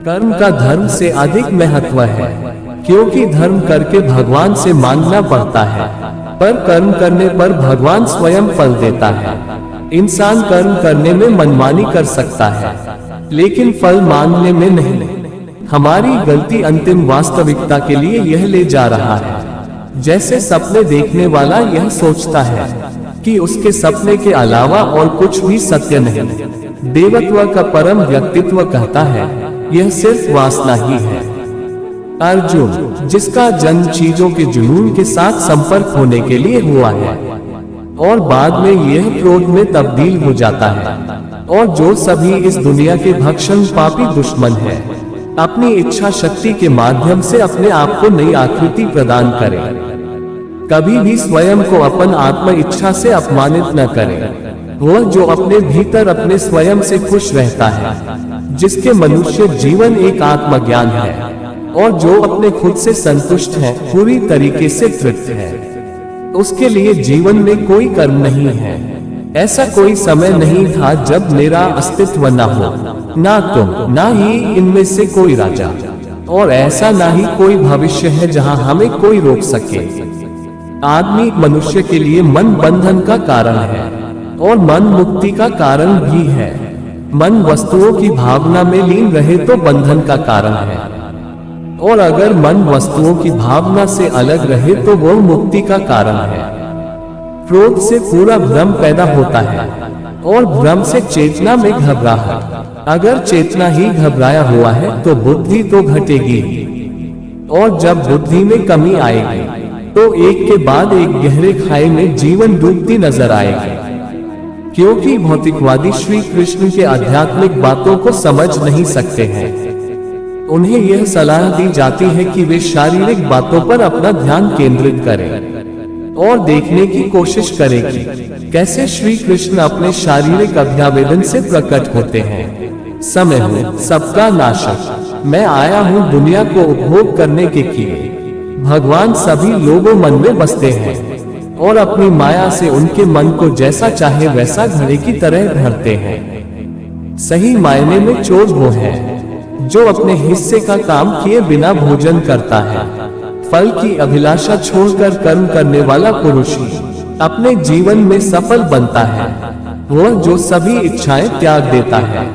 कर्म का धर्म से अधिक महत्व है, क्योंकि धर्म करके भगवान से मांगना पड़ता है, पर कर्म करने पर भगवान स्वयं फल देता है। इंसान कर्म करने में मनमानी कर सकता है, लेकिन फल मांगने में नहीं। हमारी गलती अंतिम वास्तविकता के लिए यह ले जा रहा है। जैसे सपने देखने वाला यह सोचता है कि उसके सपने के अलावा और कुछ भी सत्य नहीं। देवत्व का परम व्यक्तित्व कहता है यह सिर्फ वासना ही है। अर्जुन, जिसका जन्म चीजों के जुनून के साथ संपर्क होने के लिए हुआ है और बाद में यह क्रोध में तब्दील हो जाता है, और जो सभी इस दुनिया के भक्षण पापी दुश्मन है, अपनी इच्छा शक्ति के माध्यम से अपने आप को नई आकृति प्रदान करे। कभी भी स्वयं को अपन आत्म इच्छा से अपमानित न करे। वह जो अपने भीतर अपने स्वयं से खुश रहता है, जिसके मनुष्य जीवन एक आत्मज्ञान है, और जो अपने खुद से संतुष्ट है, पूरी तरीके से तृप्त है, उसके लिए जीवन में कोई कर्म नहीं है। ऐसा कोई समय नहीं था जब मेरा अस्तित्व न हो, ना तुम, ना ही इनमें से कोई राजा, और ऐसा ना ही कोई भविष्य है जहां हमें कोई रोक सके। आदमी मनुष्य के लिए मन बंधन का कारण है और मन मुक्ति का कारण भी है। मन वस्तुओं की भावना में लीन रहे तो बंधन का कारण है, और अगर मन वस्तुओं की भावना से अलग रहे तो वो मुक्ति का कारण है। क्रोध से पूरा भ्रम पैदा होता है, और भ्रम से चेतना में घबराहट। अगर चेतना ही घबराया हुआ है तो बुद्धि तो घटेगी, और जब बुद्धि में कमी आएगी तो एक के बाद एक गहरे खाई में जीवन डूबती नजर आएगी। क्योंकि भौतिकवादी श्री कृष्ण के आध्यात्मिक बातों को समझ नहीं सकते हैं। उन्हें यह सलाह दी जाती है कि वे शारीरिक बातों पर अपना ध्यान केंद्रित करें और देखने की कोशिश करें कि कैसे श्री कृष्ण अपने शारीरिक अभ्यावेदन से प्रकट होते हैं। समय हूँ सबका नाशक, मैं आया हूँ दुनिया को उपभोग करने के लिए। भगवान सभी लोगों मन में बसते हैं और अपनी माया से उनके मन को जैसा चाहे वैसा घड़े की तरह भरते हैं। सही मायने में चोर वो है जो अपने हिस्से का काम किए बिना भोजन करता है। फल की अभिलाषा छोड़कर कर्म करने वाला पुरुष ही अपने जीवन में सफल बनता है। वह जो सभी इच्छाएं त्याग देता है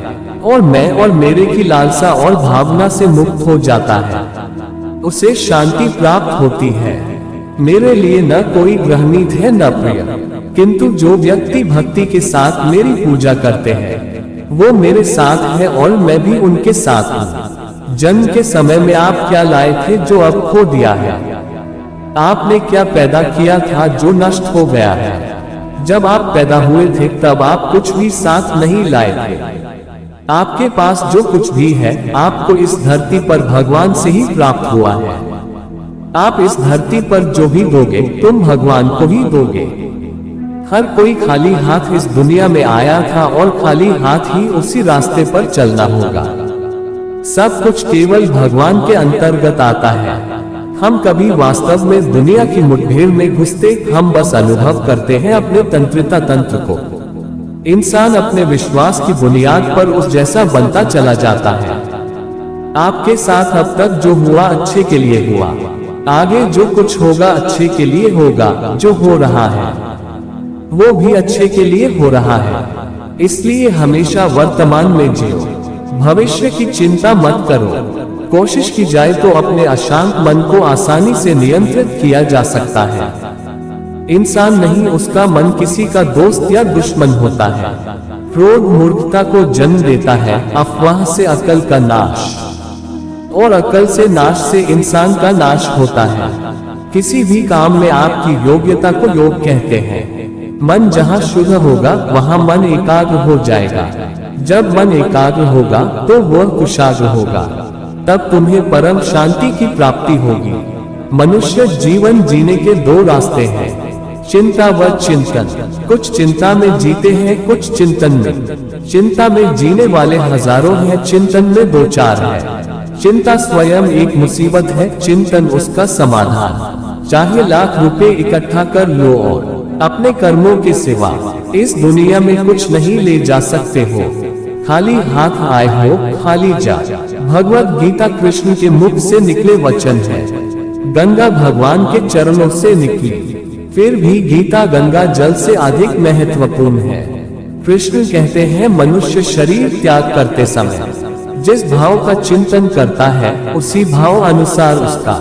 और मैं और मेरे की लालसा और भावना से मुक्त हो जाता है, उसे शांति प्राप्त होती है। मेरे लिए न कोई ग्रहणीत है न प्रिय, किंतु जो व्यक्ति भक्ति के साथ मेरी पूजा करते हैं वो मेरे साथ है और मैं भी उनके साथ हूँ। जन्म के समय में आप क्या लाए थे जो अब खो दिया है? आपने क्या पैदा किया था जो नष्ट हो गया है? जब आप पैदा हुए थे तब आप कुछ भी साथ नहीं लाए थे। आपके पास जो कुछ भी है आपको इस धरती पर भगवान से ही प्राप्त हुआ है। आप इस धरती पर जो भी दोगे तुम भगवान को ही दोगे। हर कोई खाली हाथ इस दुनिया में आया था और खाली हाथ ही उसी रास्ते पर चलना होगा। सब कुछ केवल भगवान के अंतर्गत आता है। हम कभी वास्तव में दुनिया की मुठभेड़ में घुसते, हम बस अनुभव करते हैं अपने तंत्रिता तंत्र को। इंसान अपने विश्वास की बुनियाद पर उस जैसा बनता चला जाता है। आपके साथ अब तक जो हुआ अच्छे के लिए हुआ, आगे जो कुछ होगा अच्छे के लिए होगा। जो हो रहा है वो भी अच्छे के लिए हो रहा है। इसलिए हमेशा वर्तमान में जियो, भविष्य की चिंता मत करो। कोशिश की जाए तो अपने अशांत मन को आसानी से नियंत्रित किया जा सकता है। इंसान नहीं, उसका मन किसी का दोस्त या दुश्मन होता है। क्रोध मूर्खता को जन्म देता है, अफवाह से अकल का नाश, और अकल से नाश से इंसान का नाश होता है। किसी भी काम में आपकी योग्यता को योग कहते हैं। मन जहाँ शुद्ध होगा वहाँ मन एकाग्र हो जाएगा। जब मन एकाग्र होगा तो वह कुशाग्र होगा, तब तुम्हें परम शांति की प्राप्ति होगी। मनुष्य जीवन जीने के दो रास्ते हैं, चिंता व चिंतन। कुछ चिंता में जीते हैं, कुछ चिंतन में। चिंता में जीने वाले हजारों हैं, चिंतन में दो चार है। चिंता स्वयं एक मुसीबत है, चिंतन उसका समाधान। चाहे लाख रुपए इकट्ठा कर लो और अपने कर्मों के सिवा इस दुनिया में कुछ नहीं ले जा सकते हो। खाली हाथ आए हो, खाली जा। भगवत गीता कृष्ण के मुख से निकले वचन है। गंगा भगवान के चरणों से निकली, फिर भी गीता गंगा जल से अधिक महत्वपूर्ण है। कृष्ण कहते हैं, मनुष्य शरीर त्याग करते समय जिस भाव का चिंतन करता है, उसी भाव अनुसार उसका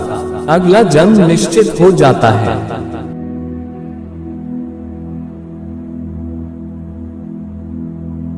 अगला जन्म निश्चित हो जाता है।